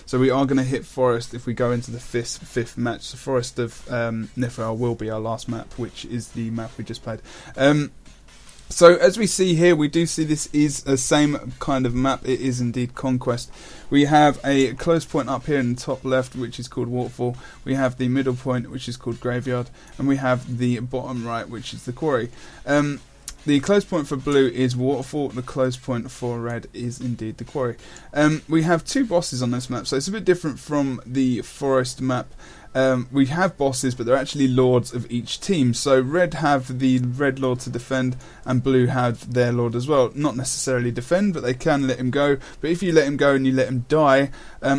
So we are going to hit Forest if we go into the fifth match. The Forest of Niflheim will be our last map, which is the map we just played. So as we see here, we do see this is the same kind of map. It is indeed Conquest. We have a close point up here in the top left, which is called Waterfall. We have the middle point, which is called Graveyard. And we have the bottom right, which is the Quarry. The close point for blue is Waterfall. The close point for red is indeed the Quarry. We have two bosses on this map, so it's a bit different from the Forest map. We have bosses, but they're actually lords of each team. So red have the red lord to defend, and blue have their lord as well. Not necessarily defend, but they can let him go. But if you let him go and you let him die,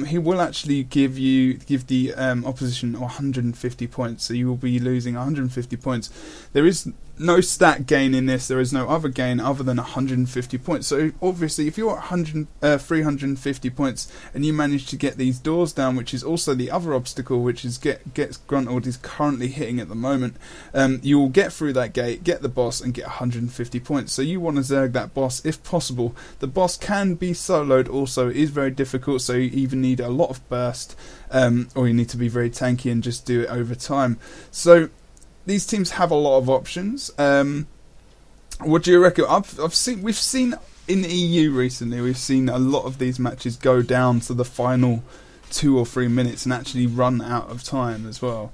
he will actually give the opposition 150 points. So you will be losing 150 points. There is no stat gain in this. There is no other gain other than 150 points. So obviously, if you're at 350 points and you manage to get these doors down, which is also the other obstacle, which is gets Gruntlord is currently hitting at the moment, you will get through that gate, get the boss, and get 150 points. So you want to zerg that boss if possible. The boss can be soloed. Also, it is very difficult. So you either need a lot of burst, or you need to be very tanky and just do it over time. So these teams have a lot of options. What do you reckon? We've seen in the EU recently. We've seen a lot of these matches go down to the final 2 or 3 minutes and actually run out of time as well.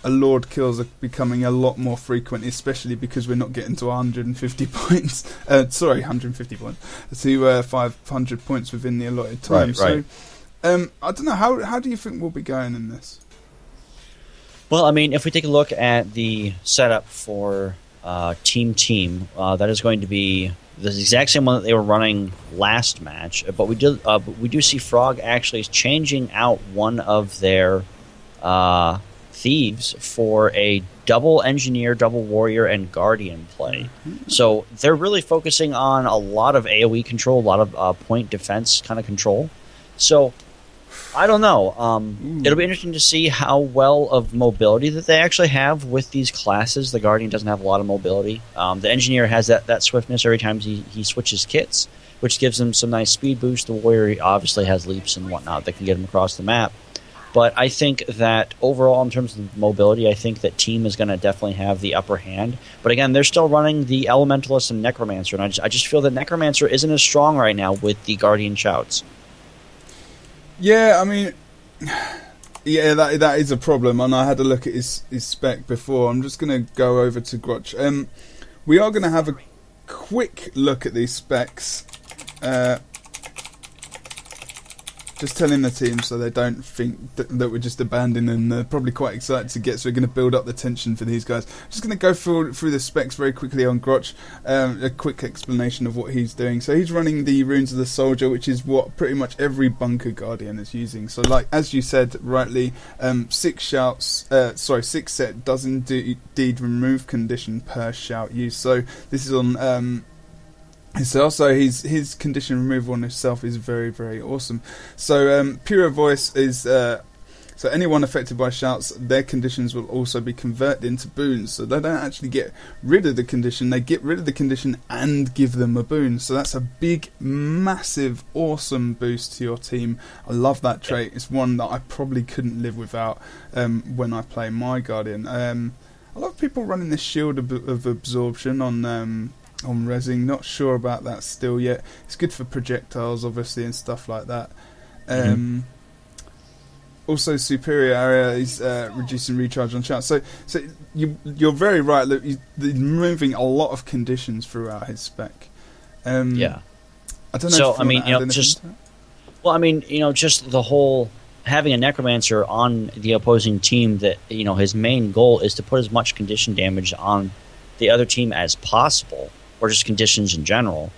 Lord kills are becoming a lot more frequent, especially because we're not getting to 150 points. 150 points to 500 points within the allotted time. Right. So I don't know. How do you think we'll be going in this? Well, I mean, if we take a look at the setup for Team, that is going to be the exact same one that they were running last match. But we do see FroG actually changing out one of their thieves for a double engineer, double warrior, and guardian play. Mm-hmm. So they're really focusing on a lot of AoE control, a lot of point defense kind of control. So I don't know. It'll be interesting to see how well of mobility that they actually have with these classes. The Guardian doesn't have a lot of mobility. The Engineer has that swiftness every time he switches kits, which gives him some nice speed boost. The Warrior obviously has leaps and whatnot that can get him across the map. But I think that overall, in terms of mobility, I think that Team is going to definitely have the upper hand. But again, they're still running the Elementalist and Necromancer, and I just feel that Necromancer isn't as strong right now with the Guardian shouts. Yeah, I mean, yeah, that is a problem, and I had a look at his spec before. I'm just going to go over to Grotch. We are going to have a quick look at these specs. Just telling the team so they don't think that we're just abandoning them. They're probably quite excited to get, so we're going to build up the tension for these guys. Just going to go through the specs very quickly on Grotch. A quick explanation of what he's doing. So he's running the Runes of the Soldier, which is what pretty much every Bunker Guardian is using. So like as you said rightly, 6 set does indeed remove condition per shout use. So this is on so his condition removal on himself is very, very awesome. So Pure Voice is so anyone affected by shouts, their conditions will also be converted into boons. So they don't actually get rid of the condition, they get rid of the condition and give them a boon. So that's a big, massive, awesome boost to your team. I love that trait. It's one that I probably couldn't live without when I play my Guardian. A lot of people running this Shield of Absorption on rezzing. Not sure about that still yet. It's good for projectiles obviously and stuff like that. Also superior area is reducing recharge on shout. So you're very right. Look, he's moving a lot of conditions throughout his spec. I don't know. So I mean, just the whole having a Necromancer on the opposing team, that his main goal is to put as much condition damage on the other team as possible, or just conditions in general.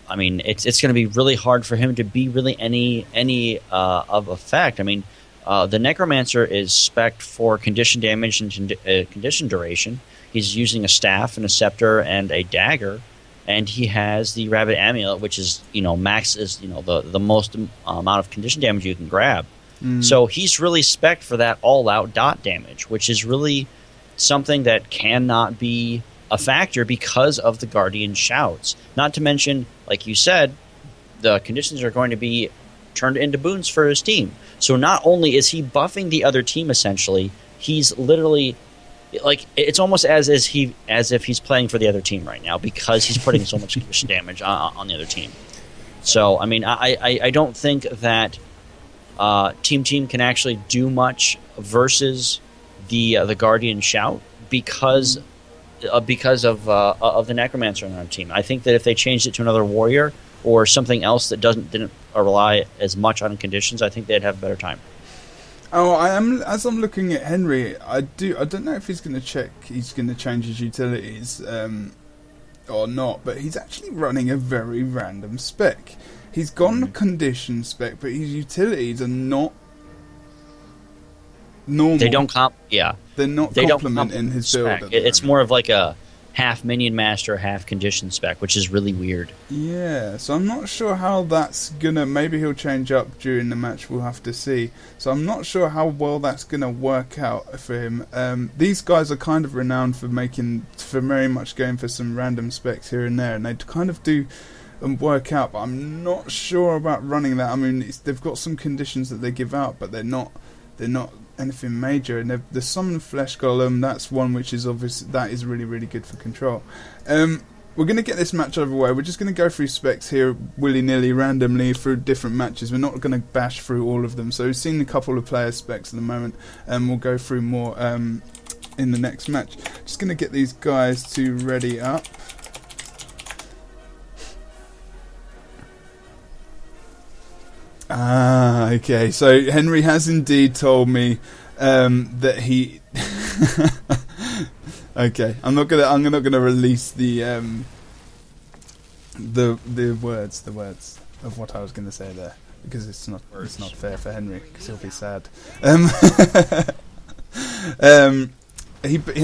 I mean, it's going to be really hard for him to be really any of effect. I mean, the Necromancer is spec'd for condition damage and condition duration. He's using a staff and a scepter and a dagger, and he has the Rabbit Amulet, which is max is the most amount of condition damage you can grab. So he's really spec'd for that all-out dot damage, which is really something that cannot be a factor because of the Guardian shouts. Not to mention, like you said, the conditions are going to be turned into boons for his team. So not only is he buffing the other team, essentially, he's literally like it's almost as if he's playing for the other team right now because he's putting so much condition damage on the other team. So I mean, I don't think that Team can actually do much versus the Guardian Shout because of the Necromancer on our team. I think that if they changed it to another Warrior or something else that didn't rely as much on conditions, I think they'd have a better time. Oh, as I'm looking at Henry, I don't know if he's going to change his utilities or not, but he's actually running a very random spec. He's gone a condition spec, but his utilities are not normal. They don't They're not complementing his build. It's more of like a half minion master, half condition spec, which is really weird. Yeah, so I'm not sure how that's gonna. Maybe he'll change up during the match. We'll have to see. So I'm not sure how well that's gonna work out for him. These guys are kind of renowned for very much going for some random specs here and there, and they kind of do work out. But I'm not sure about running that. I mean, they've got some conditions that they give out, but they're not anything major. And the Summon Flesh Golem, that's one which is obvious. That is really, really good for control. We're going to get this match over the way. We're just going to go through specs here willy-nilly, randomly, through different matches. We're not going to bash through all of them. So we've seen a couple of player specs at the moment, and we'll go through more in the next match. Just going to get these guys to ready up. Ah, okay. So Henry has indeed told me that he. Okay, I'm not gonna release the words of what I was gonna say there because it's not fair for Henry because he'll be sad.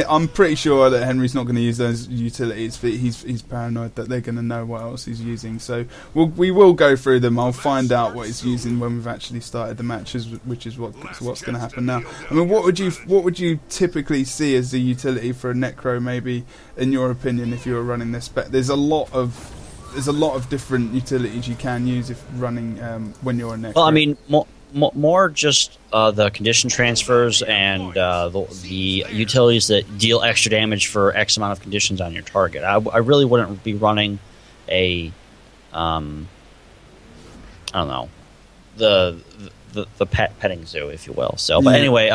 I'm pretty sure that Henry's not going to use those utilities, but he's paranoid that they're going to know what else he's using. So we will go through them. I'll find out what he's using when we've actually started the matches, which is what's going to happen now. I mean, what would you typically see as the utility for a Necro, maybe in your opinion, if you were running this spec? There's a lot of different utilities you can use if running when you're a Necro. Well, I mean, more just the condition transfers and the utilities that deal extra damage for X amount of conditions on your target. I really wouldn't be running a I don't know, the petting zoo, if you will. So, but anyway,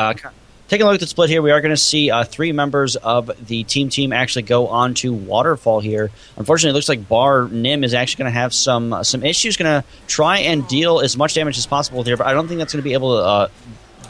taking a look at the split here, we are going to see 3 members of the team actually go on to Waterfall here. Unfortunately, it looks like Bar Nim is actually going to have some issues, going to try and deal as much damage as possible here, but I don't think that's going to be able to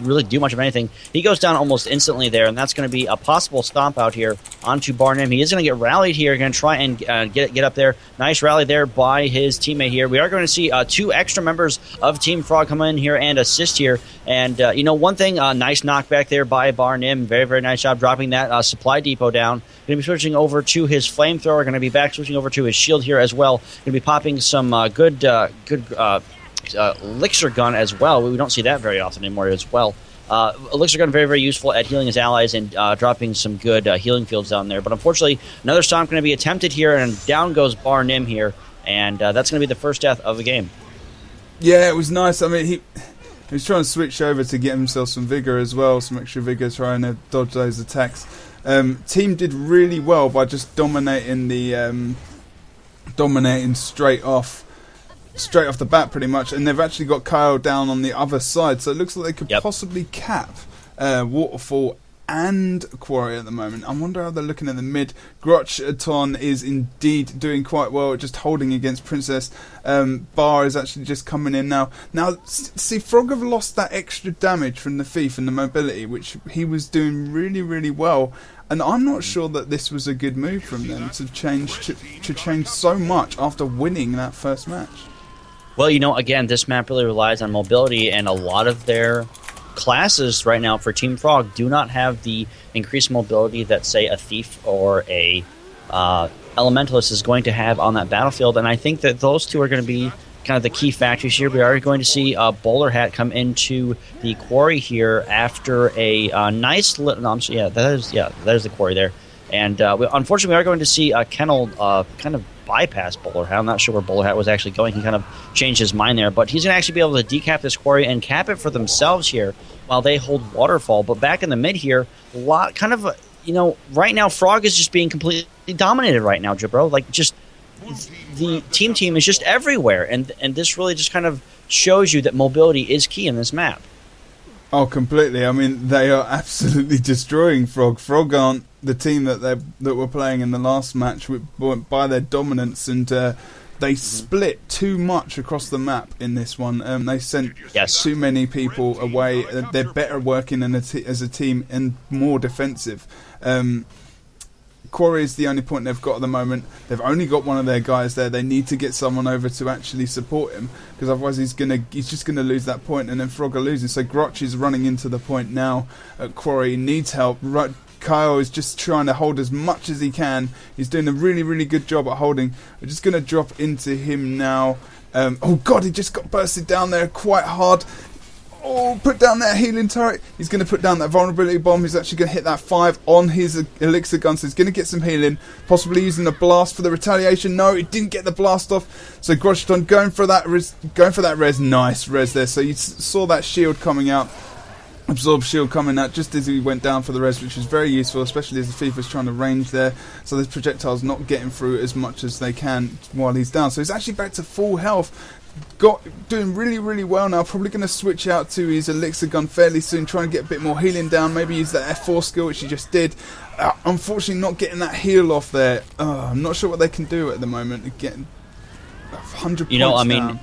really do much of anything. He goes down almost instantly there, and that's going to be a possible stomp out here onto Bar Nim. He is going to get rallied here, going to try and get up there. Nice rally there by his teammate here. We are going to see 2 extra members of Team FroG come in here and assist here. And, one thing, nice knockback there by Bar Nim. Very, very nice job dropping that supply depot down. Going to be switching over to his flamethrower. Going to be back switching over to his shield here as well. Going to be popping some good elixir gun as well. We don't see that very often anymore as well. Elixir gun very, very useful at healing his allies and dropping some good healing fields down there. But unfortunately, another stomp going to be attempted here, and down goes Bar Nim here, and that's going to be the first death of the game. Yeah, it was nice. I mean, he was trying to switch over to get himself some vigor as well, some extra vigor, trying to dodge those attacks. Team did really well by just dominating straight off the bat pretty much, and they've actually got Kyle down on the other side, so it looks like they could possibly cap Waterfall and Quarry at the moment. I wonder how they're looking at the mid. Grotchaton is indeed doing quite well, just holding against Princess. Bar is actually just coming in now. Now, see, FroG have lost that extra damage from the Thief and the mobility, which he was doing really, really well. And I'm not sure that this was a good move from them to change so much after winning that first match. Well, again, this map really relies on mobility, and a lot of their classes right now for Team FroG do not have the increased mobility that, say, a Thief or a Elementalist is going to have on that battlefield. And I think that those two are going to be kind of the key factors here. We are going to see Bowler Hat come into the Quarry here after a nice... that is the Quarry there. And unfortunately, we are going to see Kennel kind of bypass Bowler Hat. I'm not sure where Bowler Hat was actually going. He kind of changed his mind there. But he's going to actually be able to decap this quarry and cap it for themselves here while they hold Waterfall. But back in the mid here, right now, FroG is just being completely dominated right now, Jebro. Like, just the team is just everywhere. And this really just kind of shows you that mobility is key in this map. Oh, completely. I mean, they are absolutely destroying FroG. FroG aren't the team that were playing in the last match by their dominance, and they split too much across the map in this one. They sent too many people away. They're better working as a team and more defensive. Quarry is the only point they've got at the moment. They've only got one of their guys there. They need to get someone over to actually support him, because otherwise he's just gonna lose that point, and then FroG are losing. So Grotch is running into the point now. Quarry needs help. Kyle is just trying to hold as much as he can. He's doing a really, really good job at holding. We're just gonna drop into him now. Oh God, he just got bursted down there quite hard. Oh, put down that healing turret. He's going to put down that vulnerability bomb. He's actually going to hit that 5 on his elixir gun, so he's going to get some healing. Possibly using the blast for the retaliation. No, he didn't get the blast off. So Groshton going for that res. Nice res there. So you saw that shield coming out. Absorb shield coming out just as he went down for the res, which was very useful, especially as the FIFA's trying to range there. So this projectile's not getting through as much as they can while he's down. So he's actually back to full health. Doing really, really well now. Probably going to switch out to his elixir gun fairly soon, try and get a bit more healing down. Maybe use that F4 skill, which he just did. Unfortunately, not getting that heal off there. I'm not sure what they can do at the moment. Getting 100 points down.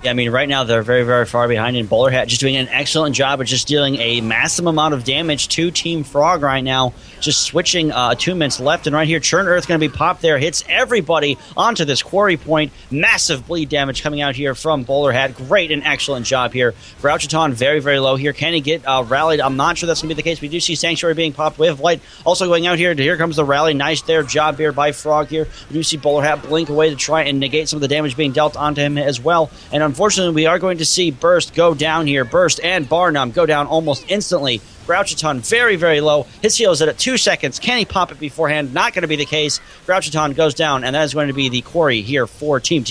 Yeah, I mean, right now they're very, very far behind, and Bowler Hat just doing an excellent job of just dealing a massive amount of damage to Team FroG right now. Just switching attunements left and right here. Churn Earth going to be popped there. Hits everybody onto this quarry point. Massive bleed damage coming out here from Bowler Hat. Great and excellent job here. Grouchathon very, very low here. Can he get rallied? I'm not sure that's going to be the case. We do see Sanctuary being popped. Wave of Light also going out here. Here comes the rally. Nice there. Job here by FroG here. We do see Bowler Hat blink away to try and negate some of the damage being dealt onto him as well. And unfortunately, we are going to see Burst go down here. Burst and Barnum go down almost instantly. Grouchathon very, very low. His heal is at 2 seconds. Can he pop it beforehand? Not going to be the case. Grouchathon goes down, and that is going to be the quarry here for Team.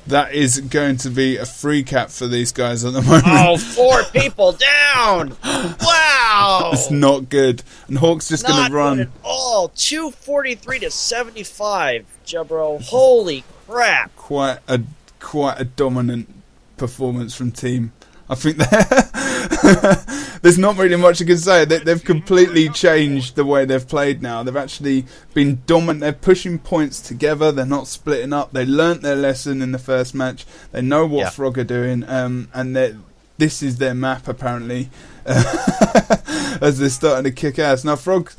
That is going to be a free cap for these guys at the moment. Oh, 4 people down! Wow! It's not good. And Hawk's just going to run. Not good at all. 243 to 75, Jebro. Holy crap. Quite a dominant performance from Team. I think there's not really much you can say. They've completely changed the way they've played now. They've actually been dominant. They're pushing points together. They're not splitting up. They learnt their lesson in the first match. They know what FroG are doing, and this is their map apparently. As they're starting to kick ass. Now FroG,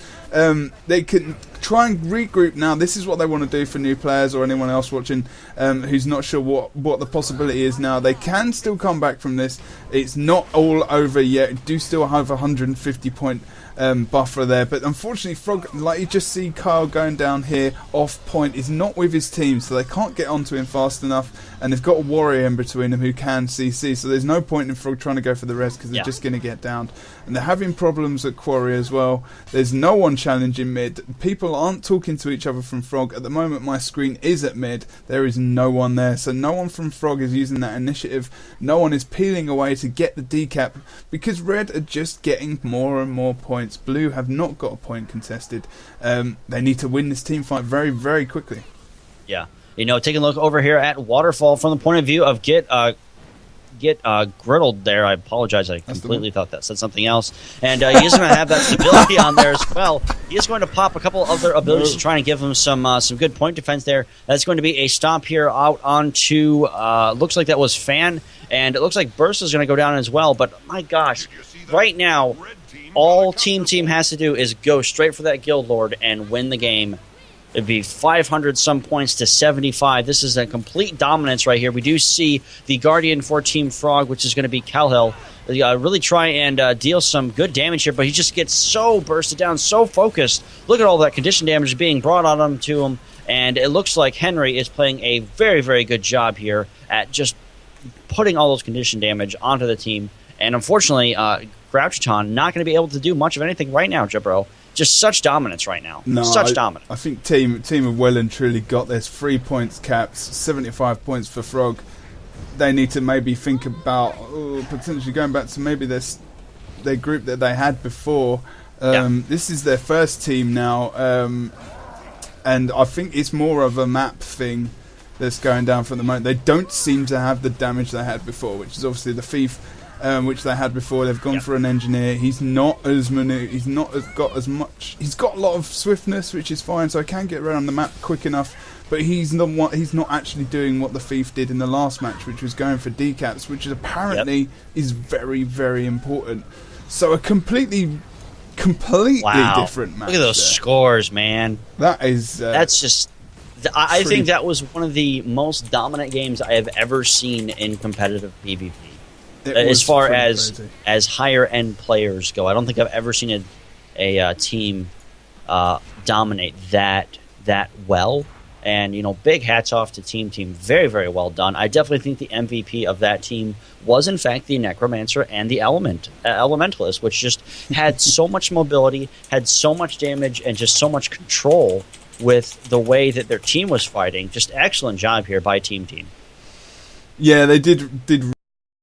they can try and regroup now. This is what they want to do for new players or anyone else watching who's not sure what the possibility is now. They can still come back from this. It's not all over yet. Do still have a 150 point buffer there, but unfortunately FroG, like you just see Kyle going down here off point, is not with his team, so they can't get onto him fast enough, and they've got a warrior in between them who can CC, so there's no point in FroG trying to go for the rest because they're just going to get downed. And they're having problems at quarry as well. There's no one challenging mid. People aren't talking to each other from FroG. At the moment my screen is at mid. There is no one there, so no one from FroG is using that initiative. No one is peeling away to get the decap because red are just getting more and more points. Blue have not got a point contested. They need to win this team fight very, very quickly. Yeah. Taking a look over here at Waterfall from the point of view of get griddled there. I apologize. I completely thought that said something else. And he is going to have that stability on there as well. He is going to pop a couple other abilities to try and give him some good point defense there. That's going to be a stomp here out onto, looks like that was Fan. And it looks like Burst is going to go down as well. But my gosh, right now, all Team has to do is go straight for that Guild Lord and win the game. It'd be 500 some points to 75. This is a complete dominance right here. We do see the Guardian for Team FroG, which is going to be Calhel, really try and deal some good damage here, but he just gets so bursted down, so focused. Look at all that condition damage being brought on to him, and it looks like Henry is playing a very, very good job here at just putting all those condition damage onto the team. And unfortunately, Grouchathon not going to be able to do much of anything right now, Jebro. just such dominance right now. No, such dominance. I think team have well and truly got this. 3 points caps, 75 points for FroG. They need to maybe think about potentially going back to maybe their group that they had before. This is their first team now, and I think it's more of a map thing that's going down for the moment. They don't seem to have the damage they had before, which is obviously the thief, which they had before. They've gone for an engineer. He's not as got as much. He's got a lot of swiftness, which is fine, so I can get around the map quick enough. But he's not actually doing what the thief did in the last match, which was going for decaps, which is apparently is very, very important. So a completely different match. Look at those scores, man. That's just. I think that was one of the most dominant games I have ever seen in competitive PvP. As far as higher end players go, I don't think I've ever seen a team dominate that well. And, big hats off to team. Very, very well done. I definitely think the MVP of that team was, in fact, the Necromancer and the Elementalist, which just had so much mobility, had so much damage, and just so much control with the way that their team was fighting. Just excellent job here by team. Yeah, they did